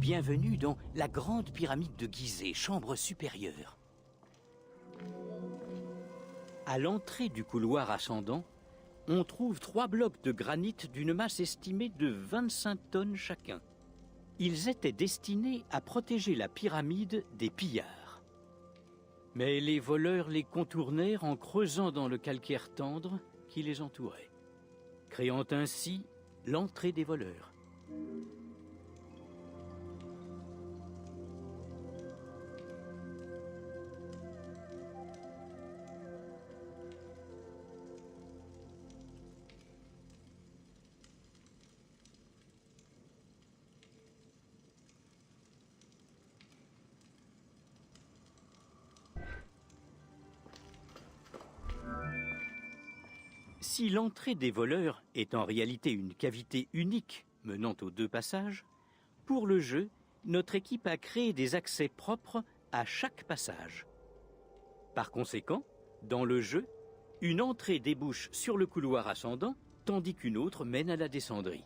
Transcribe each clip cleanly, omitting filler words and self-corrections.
Bienvenue dans la grande pyramide de Gizeh, chambre supérieure. À l'entrée du couloir ascendant, on trouve 3 blocs de granit d'une masse estimée de 25 tonnes chacun. Ils étaient destinés à protéger la pyramide des pillards. Mais les voleurs les contournèrent en creusant dans le calcaire tendre qui les entourait, créant ainsi l'entrée des voleurs. Si l'entrée des voleurs est en réalité une cavité unique menant aux 2 passages, pour le jeu, notre équipe a créé des accès propres à chaque passage. Par conséquent, dans le jeu, une entrée débouche sur le couloir ascendant, tandis qu'une autre mène à la descendrie.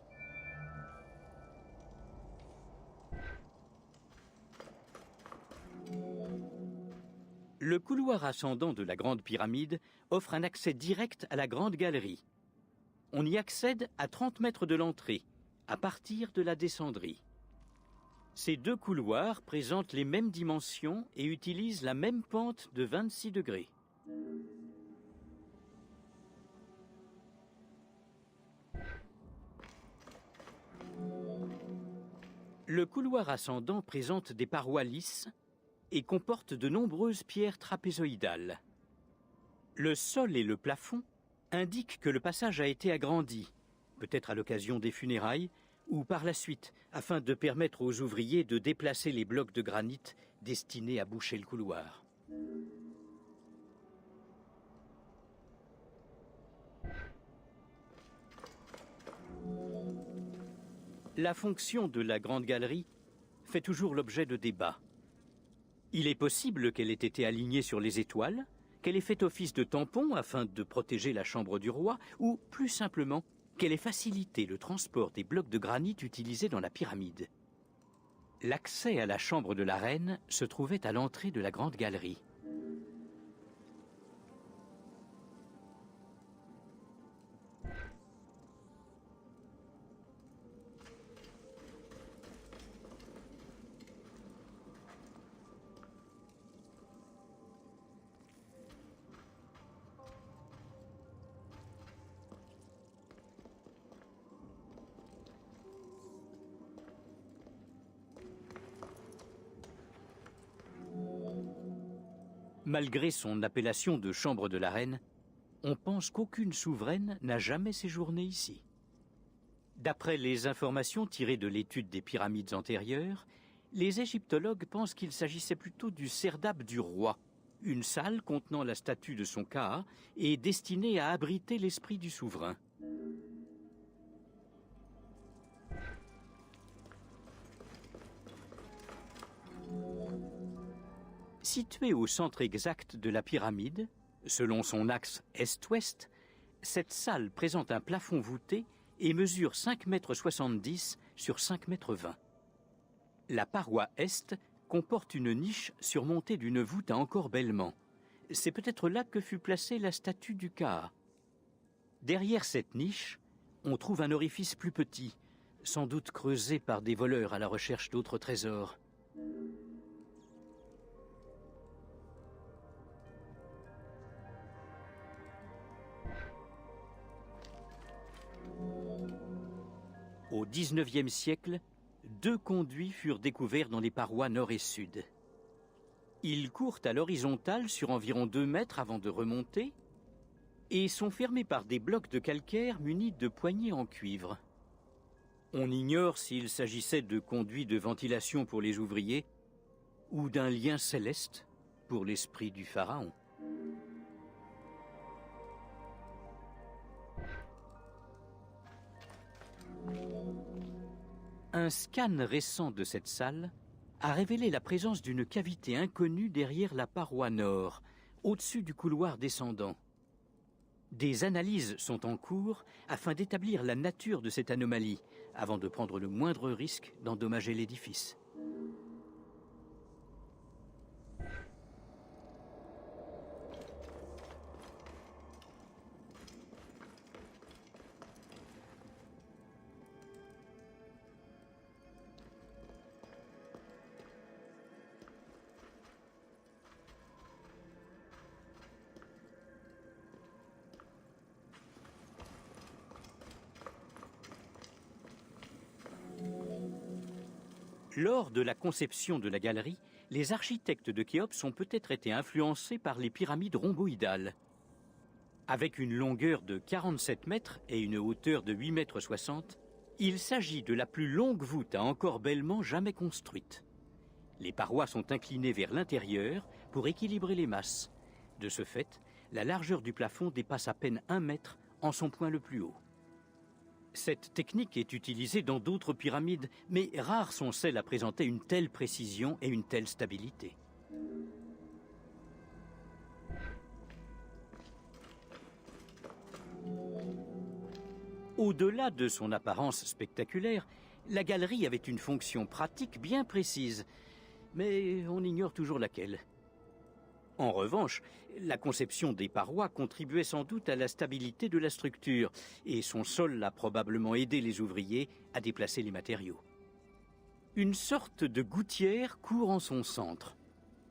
Le couloir ascendant de la Grande Pyramide offre un accès direct à la Grande Galerie. On y accède à 30 mètres de l'entrée, à partir de la descendrie. Ces 2 couloirs présentent les mêmes dimensions et utilisent la même pente de 26 degrés. Le couloir ascendant présente des parois lisses et comporte de nombreuses pierres trapézoïdales. Le sol et le plafond indiquent que le passage a été agrandi, peut-être à l'occasion des funérailles ou par la suite, afin de permettre aux ouvriers de déplacer les blocs de granit destinés à boucher le couloir. La fonction de la Grande Galerie fait toujours l'objet de débats. Il est possible qu'elle ait été alignée sur les étoiles, qu'elle ait fait office de tampon afin de protéger la chambre du roi, ou plus simplement, qu'elle ait facilité le transport des blocs de granit utilisés dans la pyramide. L'accès à la chambre de la reine se trouvait à l'entrée de la Grande Galerie. Malgré son appellation de chambre de la reine, on pense qu'aucune souveraine n'a jamais séjourné ici. D'après les informations tirées de l'étude des pyramides antérieures, les égyptologues pensent qu'il s'agissait plutôt du serdab du roi, une salle contenant la statue de son Ka et destinée à abriter l'esprit du souverain. Située au centre exact de la pyramide, selon son axe est-ouest, cette salle présente un plafond voûté et mesure 5,70 m sur 5,20 m. La paroi est comporte une niche surmontée d'une voûte à encorbellement. C'est peut-être là que fut placée la statue du Ka. Derrière cette niche, on trouve un orifice plus petit, sans doute creusé par des voleurs à la recherche d'autres trésors. Au XIXe siècle, 2 conduits furent découverts dans les parois nord et sud. Ils courent à l'horizontale sur environ 2 mètres avant de remonter et sont fermés par des blocs de calcaire munis de poignées en cuivre. On ignore s'il s'agissait de conduits de ventilation pour les ouvriers ou d'un lien céleste pour l'esprit du pharaon. Un scan récent de cette salle a révélé la présence d'une cavité inconnue derrière la paroi nord, au-dessus du couloir descendant. Des analyses sont en cours afin d'établir la nature de cette anomalie, avant de prendre le moindre risque d'endommager l'édifice. Lors de la conception de la galerie, les architectes de Khéops ont peut-être été influencés par les pyramides rhomboïdales. Avec une longueur de 47 mètres et une hauteur de 8,60 mètres, il s'agit de la plus longue voûte à encorbellement jamais construite. Les parois sont inclinées vers l'intérieur pour équilibrer les masses. De ce fait, la largeur du plafond dépasse à peine 1 mètre en son point le plus haut. Cette technique est utilisée dans d'autres pyramides, mais rares sont celles à présenter une telle précision et une telle stabilité. Au-delà de son apparence spectaculaire, la galerie avait une fonction pratique bien précise, mais on ignore toujours laquelle. En revanche, la conception des parois contribuait sans doute à la stabilité de la structure, et son sol a probablement aidé les ouvriers à déplacer les matériaux. Une sorte de gouttière court en son centre.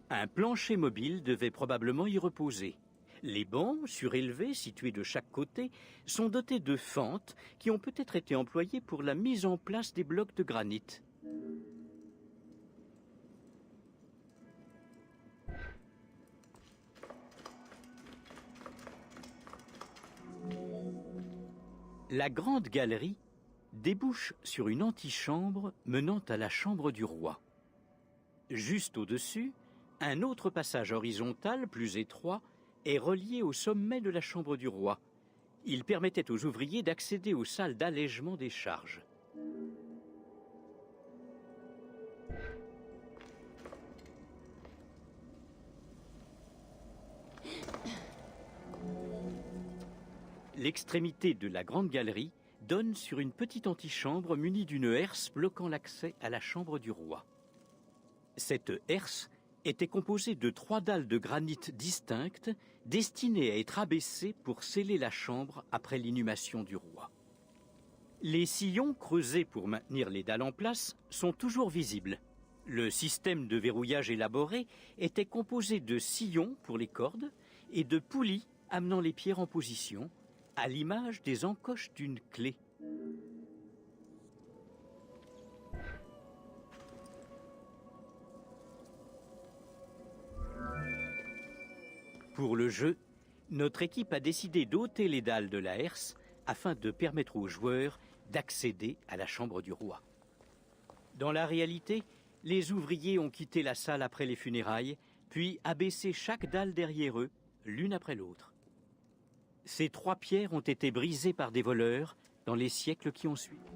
Un plancher mobile devait probablement y reposer. Les bancs, surélevés, situés de chaque côté, sont dotés de fentes qui ont peut-être été employées pour la mise en place des blocs de granit. La grande galerie débouche sur une antichambre menant à la chambre du roi. Juste au-dessus, un autre passage horizontal, plus étroit, est relié au sommet de la chambre du roi. Il permettait aux ouvriers d'accéder aux salles d'allègement des charges. L'extrémité de la grande galerie donne sur une petite antichambre munie d'une herse bloquant l'accès à la chambre du roi. Cette herse était composée de 3 dalles de granit distinctes destinées à être abaissées pour sceller la chambre après l'inhumation du roi. Les sillons creusés pour maintenir les dalles en place sont toujours visibles. Le système de verrouillage élaboré était composé de sillons pour les cordes et de poulies amenant les pierres en position, à l'image des encoches d'une clé. Pour le jeu, notre équipe a décidé d'ôter les dalles de la herse afin de permettre aux joueurs d'accéder à la chambre du roi. Dans la réalité, les ouvriers ont quitté la salle après les funérailles, puis abaissé chaque dalle derrière eux, l'une après l'autre. Ces 3 pierres ont été brisées par des voleurs dans les siècles qui ont suivi.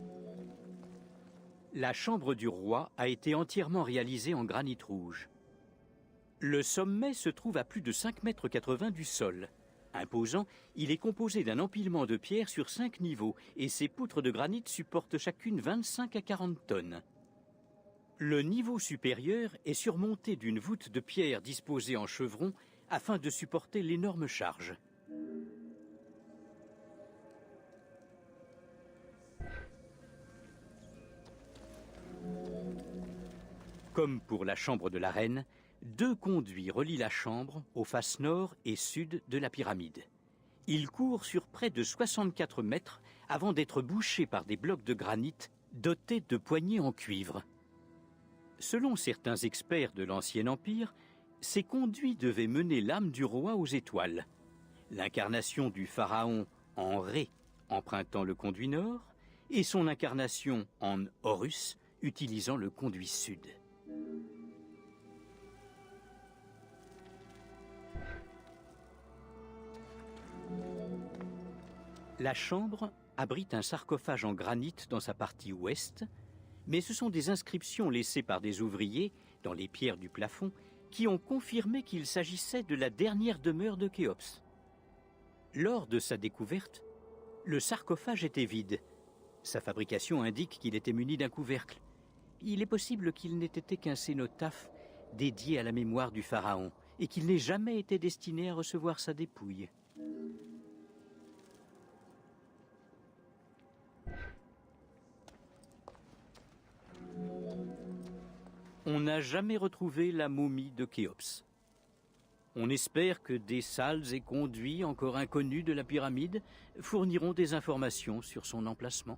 La chambre du roi a été entièrement réalisée en granit rouge. Le sommet se trouve à plus de 5,80 m du sol. Imposant, il est composé d'un empilement de pierres sur 5 niveaux et ses poutres de granit supportent chacune 25 à 40 tonnes. Le niveau supérieur est surmonté d'une voûte de pierre disposée en chevron afin de supporter l'énorme charge. Comme pour la chambre de la reine, 2 conduits relient la chambre aux faces nord et sud de la pyramide. Ils courent sur près de 64 mètres avant d'être bouchés par des blocs de granit dotés de poignées en cuivre. Selon certains experts de l'Ancien Empire, ces conduits devaient mener l'âme du roi aux étoiles. L'incarnation du pharaon en Ré empruntant le conduit nord et son incarnation en Horus utilisant le conduit sud. La chambre abrite un sarcophage en granit dans sa partie ouest, mais ce sont des inscriptions laissées par des ouvriers dans les pierres du plafond qui ont confirmé qu'il s'agissait de la dernière demeure de Khéops. Lors de sa découverte, le sarcophage était vide. Sa fabrication indique qu'il était muni d'un couvercle. Il est possible qu'il n'ait été qu'un cénotaphe dédié à la mémoire du pharaon et qu'il n'ait jamais été destiné à recevoir sa dépouille. On n'a jamais retrouvé la momie de Khéops. On espère que des salles et conduits encore inconnus de la pyramide fourniront des informations sur son emplacement.